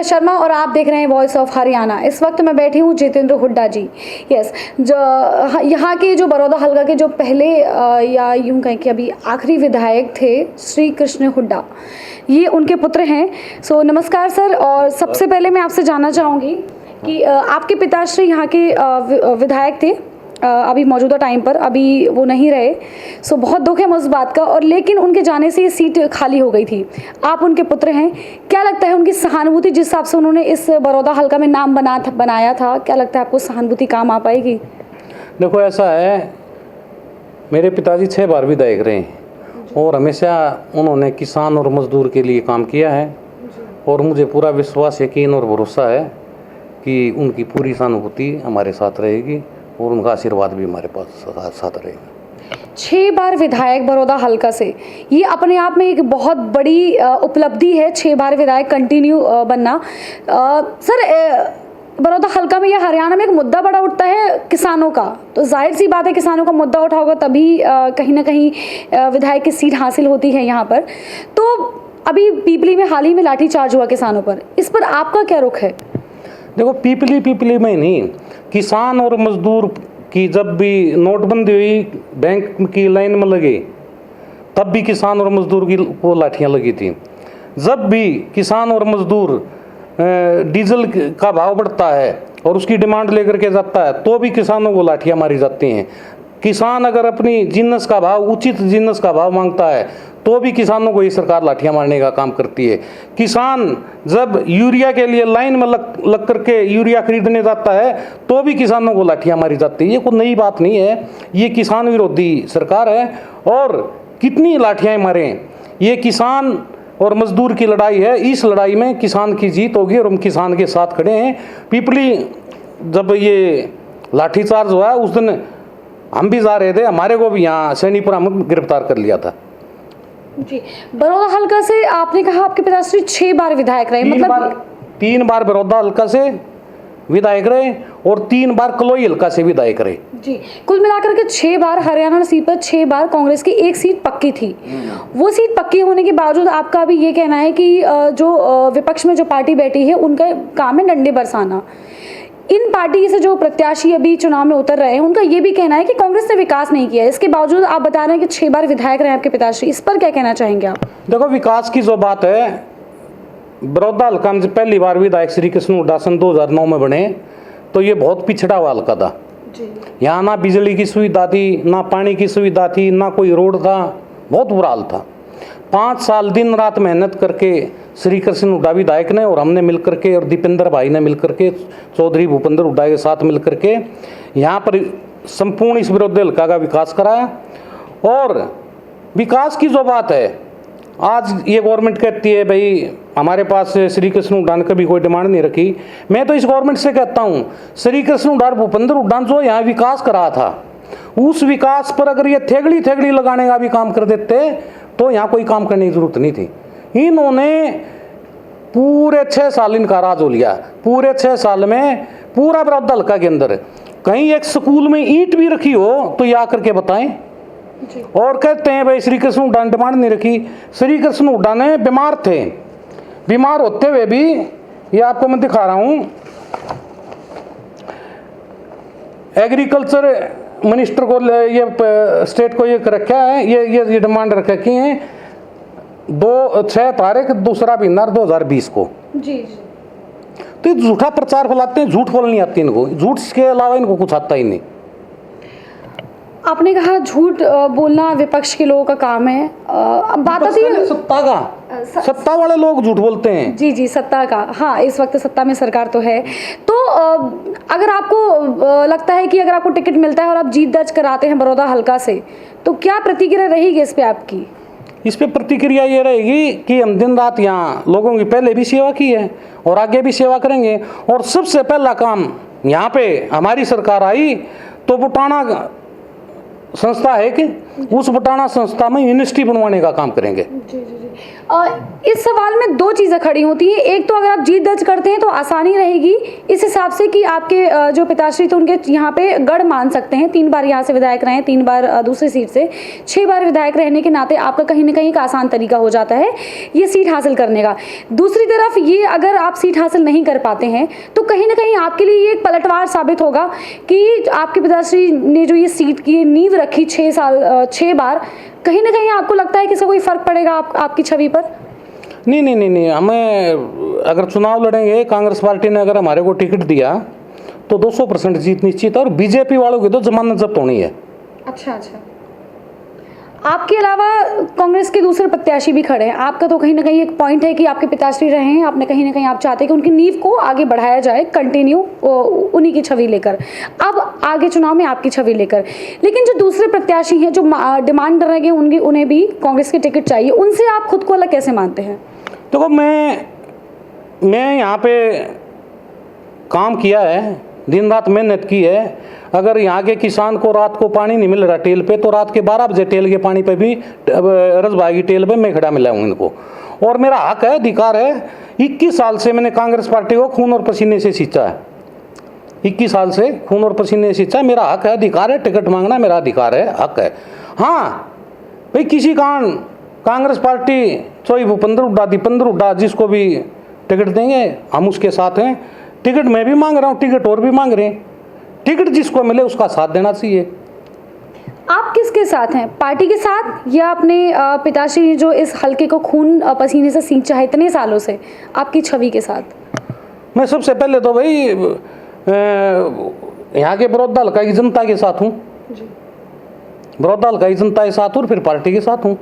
प्रिया शर्मा और आप देख रहे हैं वॉइस ऑफ हरियाणा। इस वक्त मैं बैठी हूँ जितेंद्र हुड्डा जी, यस, जो यहाँ के जो बड़ौदा हलका के जो पहले या यूँ कहें कि अभी आखिरी विधायक थे श्री कृष्ण हुड्डा, ये उनके पुत्र हैं। सो नमस्कार सर। और सबसे पहले मैं आपसे जानना चाहूँगी कि आपके पिताश्री यहाँ के विधायक थे, अभी मौजूदा टाइम पर अभी वो नहीं रहे। सो बहुत दुख है मुझे इस बात का, और लेकिन उनके जाने से ये सीट खाली हो गई थी। आप उनके पुत्र हैं, क्या लगता है उनकी सहानुभूति जिस हिसाब से उन्होंने इस बड़ौदा हलका में नाम बनाया था, क्या लगता है आपको सहानुभूति काम आ पाएगी? देखो ऐसा है, मेरे पिताजी 6 बार विधायक रहे और हमेशा उन्होंने किसान और मजदूर के लिए काम किया है, और मुझे पूरा विश्वास, यकीन और भरोसा है कि उनकी पूरी सहानुभूति हमारे साथ रहेगी और उनका आशीर्वाद भी हमारे पास साथ रहेगा। 6 बार विधायक बड़ौदा हलका से, ये अपने आप में एक बहुत बड़ी उपलब्धि है, 6 बार विधायक कंटिन्यू बनना। सर, बड़ौदा हलका में या हरियाणा में एक मुद्दा बड़ा उठता है किसानों का, तो जाहिर सी बात है किसानों का मुद्दा उठा होगा तभी कहीं ना कहीं विधायक की सीट हासिल होती है यहाँ पर। तो अभी पीपली में हाल ही में लाठीचार्ज हुआ किसानों पर, इस पर आपका क्या रुख है? देखो, पीपली में नहीं, किसान और मजदूर की जब भी नोटबंदी हुई, बैंक की लाइन में लगे, तब भी किसान और मजदूर की को लाठियाँ लगी थी। जब भी किसान और मजदूर डीजल का भाव बढ़ता है और उसकी डिमांड लेकर के जाता है, तो भी किसानों को लाठियाँ मारी जाती हैं। किसान अगर अपनी जिन्नस का भाव, उचित जिन्नस का भाव मांगता है, तो भी किसानों को ये सरकार लाठियाँ मारने का काम करती है। किसान जब यूरिया के लिए लाइन में लग करके यूरिया खरीदने जाता है, तो भी किसानों को लाठियाँ मारी जाती है। ये कोई नई बात नहीं है, ये किसान विरोधी सरकार है, और कितनी लाठियाँ मारें, ये किसान और मजदूर की लड़ाई है। इस लड़ाई में किसान की जीत होगी और हम किसान के साथ खड़े हैं। पीपली जब ये लाठीचार्ज हुआ उस दिन हम भी जा रहे थे, हमारे को भी यहाँ सैनीपुरा में गिरफ्तार कर लिया था जी। बड़ौदा हलका से आपने कहा आपके पिताश्री 6 बार विधायक रहे, मतलब 3 बार बड़ौदा हलका से विधायक रहे और 3 बार कलोई हलका से विधायक रहे जी। कुल मिलाकर के 6 बार हरियाणा सीट पर 6 बार कांग्रेस की एक सीट पक्की थी। वो सीट पक्की होने के बावजूद आपका अभी ये कहना है कि जो विपक्ष में जो पार्टी बैठी है उनका काम है डंडे बरसाना। इन पार्टी से जो प्रत्याशी अभी चुनाव में उतर रहे हैं, उनका ये भी कहना है कि कांग्रेस ने विकास नहीं किया। इसके बावजूद आप बता रहे हैं कि 6 बार विधायक रहे आपके पिताश्री, इस पर क्या कहना चाहेंगे आप? देखो, विकास की जो बात है, बड़ौदा हल्का में पहली बार विधायक श्री कृष्ण हुड्डा सन 2009 में बने, तो ये बहुत पिछड़ा हुआ हल्का था। यहाँ ना बिजली की सुविधा थी, ना पानी की सुविधा थी, ना कोई रोड था, बहुत बुरा हाल था। 5 साल दिन रात मेहनत करके श्री कृष्ण हुड्डा विधायक ने और हमने मिलकर के, और दीपेंद्र भाई ने मिलकर के, चौधरी भूपेंद्र हुड्डा के साथ मिलकर के यहाँ पर संपूर्ण इस विरोधी हल्का का विकास कराया। और विकास की जो बात है, आज ये गवर्नमेंट कहती है भाई हमारे पास श्री कृष्ण हुड्डा ने कभी कोई डिमांड नहीं रखी। मैं तो इस गवर्नमेंट से कहता हूँ, श्री कृष्ण हुड्डा और भूपेंद्र हुड्डा जो यहाँ विकास करा था, उस विकास पर अगर ये थेगड़ी लगाने का भी काम कर देते तो यहाँ कोई काम करने की जरूरत नहीं थी। इन्होंने पूरे 6 साल इनका राज हो लिया। पूरे 6 साल में पूरा बड़ौदा हल्का के अंदर कहीं एक स्कूल में ईंट भी रखी हो तो ये आकर के बताएं। और कहते हैं भाई श्री कृष्ण हुड्डा ने डिमांड नहीं रखी। श्री कृष्ण हुड्डा ने बीमार थे, बीमार होते हुए भी, ये आपको मैं दिखा रहा हूं, एग्रीकल्चर मिनिस्टर को, ये स्टेट को ये रखा है, ये डिमांड रख रखी है 6 तारीख 2 महीना 2020 को जी। तो ये झूठा प्रचार फैलाते हैं, झूठ बोलनी आती है इनको, झूठ के अलावा इनको कुछ आता ही नहीं। आपने कहा झूठ बोलना विपक्ष के लोगों का काम है। अब बात आती है सत्ता का, सत्ता वाले लोग झूठ बोलते हैं। जी, सत्ता का, हाँ, इस वक्त सत्ता में सरकार तो है। तो अगर आपको लगता है कि अगर आपको टिकट मिलता है और आप जीत दर्ज कराते हैं बड़ौदा हलका से, तो क्या प्रतिक्रिया रहेगी इस पे आपकी? इस पे प्रतिक्रिया ये रहेगी कि हम दिन रात यहाँ लोगों की पहले भी सेवा की है और आगे भी सेवा करेंगे। और सबसे पहला काम, यहाँ पे हमारी सरकार आई तो बुटाना संस्था है कि उस बुटाना संस्था में यूनिवर्सिटी बनवाने का काम करेंगे। जी। इस सवाल में दो चीज़ें खड़ी होती हैं। एक तो अगर आप जीत दर्ज करते हैं तो आसानी रहेगी इस हिसाब से कि आपके जो पिताश्री थे उनके यहाँ पे गढ़ मान सकते हैं। 3 बार यहाँ से विधायक रहे हैं, 3 बार दूसरी सीट से, 6 बार विधायक रहने के नाते आपका कहीं ना कहीं एक आसान तरीका हो जाता है ये सीट हासिल करने का। दूसरी तरफ ये अगर आप सीट हासिल नहीं कर पाते हैं तो कहीं ना कहीं आपके लिए ये एक पलटवार साबित होगा कि आपके पिताश्री ने जो ये सीट की नींव रखी 6 बार, कहीं ना कहीं आपको लगता है कि इसका कोई फर्क पड़ेगा आपकी छवि पर? नहीं, हमें अगर चुनाव लड़ेंगे, कांग्रेस पार्टी ने अगर हमारे को टिकट दिया तो 200% जीत निश्चित है और बीजेपी वालों की तो जमानत जब्त होनी है। अच्छा, आपके अलावा कांग्रेस के दूसरे प्रत्याशी भी खड़े हैं। आपका तो कहीं ना कहीं एक पॉइंट है कि आपके पिताश्री रहे हैं, आपने कहीं ना कहीं आप चाहते हैं कि उनकी नींव को आगे बढ़ाया जाए, कंटिन्यू उन्हीं की छवि लेकर, अब आगे चुनाव में आपकी छवि लेकर। लेकिन जो दूसरे प्रत्याशी हैं जो डिमांड कर रहे हैं उन्हें भी कांग्रेस की टिकट चाहिए, उनसे आप खुद को अलग कैसे मानते हैं? देखो, मैं यहाँ पे काम किया है, दिन रात मेहनत की है। अगर यहाँ के किसान को रात को पानी नहीं मिल रहा टेल पे, तो रात के 12 बजे टेल के पानी पे भी रसभाई की टेल पे मैं खड़ा मिला हूँ इनको, और मेरा हक है, अधिकार है। 21 साल से मैंने कांग्रेस पार्टी को खून और पसीने से सींचा है। 21 साल से खून और पसीने से सींचा, मेरा हक है, अधिकार है। टिकट मांगना मेरा अधिकार है, हक है। हाँ भाई, किसी कारण कांग्रेस पार्टी चाहे भूपेंद्र हुड्डा, दीपेंद्र हुड्डा, जिसको भी टिकट देंगे हम उसके साथ हैं। टिकट मैं भी मांग रहा हूँ, टिकट और भी मांग रहे हैं। टिकट जिसको मिले उसका साथ देना चाहिए। आप किसके साथ हैं, पार्टी के साथ या अपने पिताश्री जो इस हल्के को खून पसीने से सींचा है इतने सालों से, आपकी छवि के साथ? मैं सबसे पहले तो भाई यहाँ के बड़ौदा हल्का की जनता के साथ हूँ, बड़ौदा हल्का की जनता के साथ हूँ और फिर पार्टी के साथ हूँ।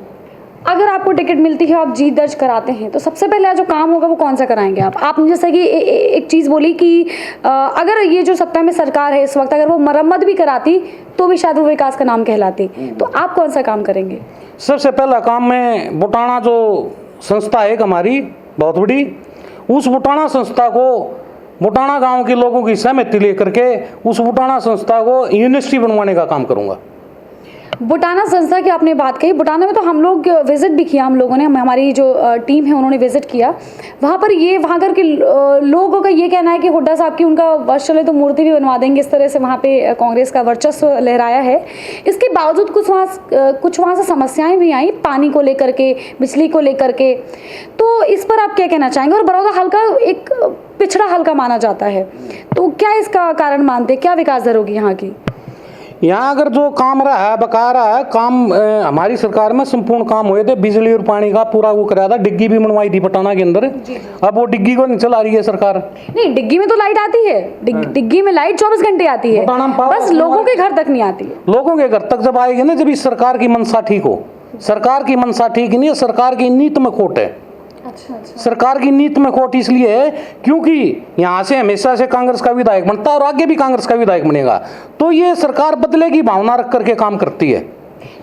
अगर आपको टिकट मिलती है, आप जीत दर्ज कराते हैं, तो सबसे पहले जो काम होगा वो कौन सा कराएंगे आप? आपने जैसे कि एक चीज़ बोली कि अगर ये जो सत्ता में सरकार है इस वक्त, अगर वो मरम्मत भी कराती तो भी शायद वो विकास का नाम कहलाती, तो आप कौन सा काम करेंगे? सबसे पहला काम मैं बुटाना जो संस्था है एक हमारी बहुत बड़ी, उस बुटाना संस्था को, बुटाना गाँव के लोगों की सहमति लेकर के उस बुटाना संस्था को यूनिवर्सिटी बनवाने का काम करूँगा। बुटाना संस्था की आपने बात कही, बुटाना में तो हम लोग विजिट भी किया, हम लोगों ने, हमारी जो टीम है उन्होंने विजिट किया वहाँ पर। ये वहाँ कर के लोगों का ये कहना है कि हुड्डा साहब की उनका वश चले तो मूर्ति भी बनवा देंगे, इस तरह से वहाँ पे कांग्रेस का वर्चस्व लहराया है। इसके बावजूद कुछ वहाँ से समस्याएं भी आई, पानी को लेकर के, बिजली को लेकर के, तो इस पर आप क्या कहना चाहेंगे? और बड़ौदा हल्का एक पिछड़ा हल्का माना जाता है, तो क्या इसका कारण मानते, क्या विकास दर होगी यहाँ की? यहाँ अगर जो काम रहा है, बका रहा है काम, हमारी सरकार में संपूर्ण काम हुए थे। बिजली और पानी का पूरा वो कराया था, डिग्गी भी बनवाई थी पटाना के अंदर। अब वो डिग्गी को नहीं चला रही है सरकार। नहीं, डिग्गी में तो लाइट आती है, डिग्गी में लाइट 24 घंटे आती है, बस लोगों के घर तक नहीं आती है। लोगों के घर तक जब आएगी ना, जब इस सरकार की मंशा ठीक हो। सरकार की मंशा ठीक नहीं है, सरकार की नीति में खोट है। अच्छा। सरकार की नीति में खोट इसलिए है क्योंकि यहाँ से हमेशा से कांग्रेस का विधायक बनता है और आगे भी कांग्रेस का विधायक बनेगा, तो ये सरकार बदले की भावना रख करके काम करती है।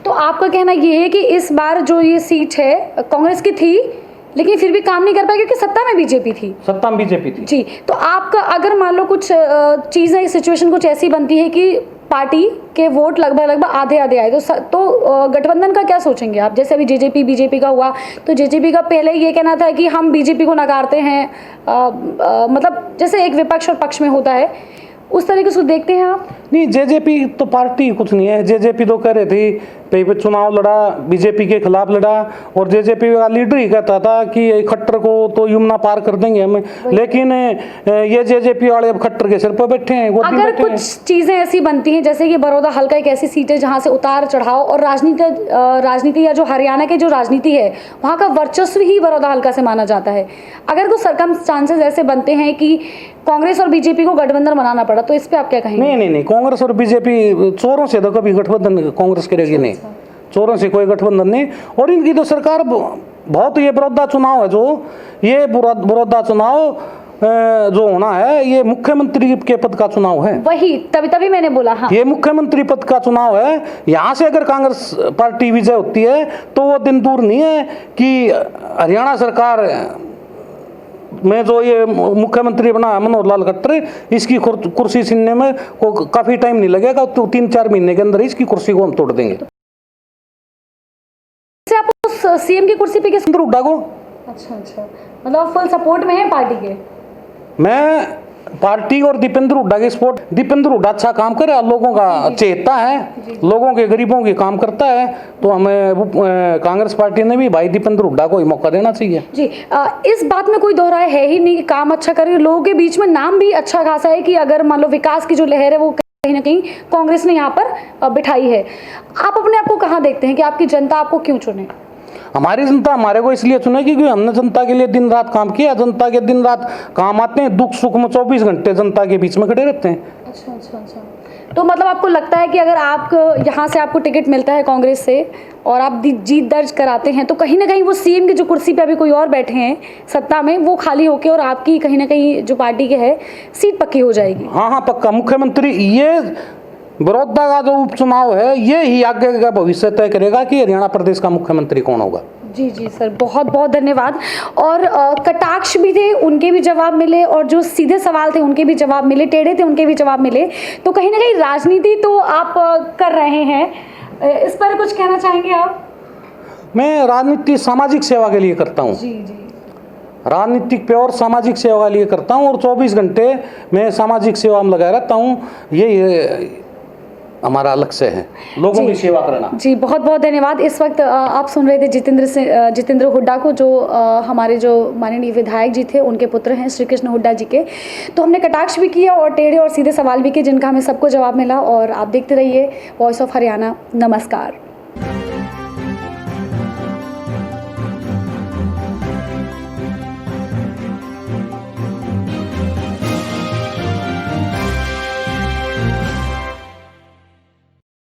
तो आपका कहना ये है कि इस बार जो ये सीट है कांग्रेस की थी, लेकिन फिर भी काम नहीं कर पाई क्योंकि सत्ता में बीजेपी थी। सत्ता में बीजेपी थी जी। तो आपका अगर मान लो कुछ चीज़ें, सिचुएशन कुछ ऐसी बनती है कि पार्टी के वोट लगभग आधे आए, तो गठबंधन का क्या सोचेंगे आप? जैसे अभी जेजेपी बीजेपी का हुआ, तो जेजेपी का पहले ये कहना था कि हम बीजेपी को नकारते हैं, मतलब जैसे एक विपक्ष और पक्ष में होता है, उस तरीके से देखते हैं आप? नहीं, जेजेपी तो पार्टी कुछ नहीं है। जेजेपी तो कह रहे थी पे चुनाव लड़ा, बीजेपी के खिलाफ लड़ा, और जेजेपी का लीडर ही कहता था कि खट्टर को तो यमुना पार कर देंगे हम, लेकिन ये जेजेपी वाले अब खट्टर के सिर पर बैठे हैं। अगर कुछ चीजें ऐसी बनती हैं, जैसे कि बड़ौदा हल्का एक ऐसी सीट है जहां से उतार चढ़ाव और राजनीति या जो हरियाणा की जो राजनीति है वहां का वर्चस्व ही बड़ौदा हल्का से माना जाता है, अगर कुछ सर्कमस्टांसेस ऐसे बनते हैं कि कांग्रेस और बीजेपी को गठबंधन बनाना पड़ा, तो इस पे आप क्या कहेंगे? नहीं, कांग्रेस और बीजेपी चोरों से तो कभी गठबंधन कांग्रेस करेगी नहीं। चोरों से कोई गठबंधन नहीं। और इनकी तो सरकार बहुत, ये बड़ौदा चुनाव है, जो ये बड़ौदा चुनाव जो होना है, ये मुख्यमंत्री के पद का चुनाव है। वही तभी मैंने बोला। हाँ, ये मुख्यमंत्री पद का चुनाव है। यहाँ से अगर कांग्रेस पार्टी विजय होती है तो वो दिन दूर नहीं है कि हरियाणा सरकार में जो ये मुख्यमंत्री बना मनोहर लाल खट्टर, इसकी कुर्सी छीनने में को काफी टाइम नहीं लगेगा, तो 3-4 महीने के अंदर इसकी कुर्सी को हम तोड़ देंगे। आप उस सीएम की कुर्सी पे किस हुड्डा को अच्छा अच्छा, मतलब आप फुल सपोर्ट में हैं पार्टी के? मैं पार्टी और दीपेंद्र हुड्डा के सपोर्ट। दीपेंद्र हुड्डा अच्छा काम करे, लोगों का चेता है, लोगों के गरीबों के काम करता है, तो हमें कांग्रेस पार्टी ने भी भाई दीपेंद्र हुड्डा को ही मौका देना चाहिए। जी, इस बात में कोई दो राय है ही नहीं कि काम अच्छा करे। लोगों के बीच में नाम भी अच्छा खासा है कि अगर मान लो विकास की जो लहर है वो कहीं ना कहीं कांग्रेस ने यहाँ पर बिठाई है। आप अपने आप को कहाँ देखते हैं कि आपकी जनता आपको क्यों चुने? हमारी जनता हमारे को इसलिए चुने क्योंकि हमने जनता के लिए दिन रात काम किया, जनता के दिन रात काम आते हैं, दुख सुख में 24 घंटे जनता के बीच में खड़े रहते हैं। अच्छा अच्छा अच्छा, तो मतलब आपको लगता है कि अगर आप यहाँ से आपको टिकट मिलता है कांग्रेस से और आप जीत दर्ज कराते हैं तो कहीं ना कहीं वो सीएम की जो कुर्सी पे अभी कोई और बैठे हैं सत्ता में, वो खाली होके और आपकी कहीं ना कहीं जो पार्टी के है सीट पक्की हो जाएगी? हाँ हाँ पक्का। मुख्यमंत्री ये बड़ौदा का जो उपचुनाव है ये ही आगे का भविष्य तय करेगा कि हरियाणा प्रदेश का मुख्यमंत्री कौन होगा। जी जी सर, बहुत बहुत धन्यवाद। और कटाक्ष भी थे, उनके भी जवाब मिले, और जो सीधे सवाल थे उनके भी जवाब मिले, टेढ़े थे उनके भी जवाब मिले। तो कहीं ना कहीं राजनीति तो आप कर रहे हैं, इस पर कुछ कहना चाहेंगे आप? मैं राजनीति सामाजिक सेवा के लिए करता हूँ। जी जी, राजनीतिक पे और सामाजिक सेवा के लिए करता हूँ और 24 घंटे मैं सामाजिक सेवा में लगा रहता हूँ। ये हमारा लक्ष्य है, लोगों की सेवा करना। जी बहुत बहुत धन्यवाद। इस वक्त आप सुन रहे थे जितेंद्र हुड्डा को, जो हमारे जो माननीय विधायक जी थे उनके पुत्र हैं श्री कृष्ण हुड्डा जी के। तो हमने कटाक्ष भी किया और टेढ़े और सीधे सवाल भी किए जिनका हमें सबको जवाब मिला। और आप देखते रहिए वॉइस ऑफ हरियाणा। नमस्कार।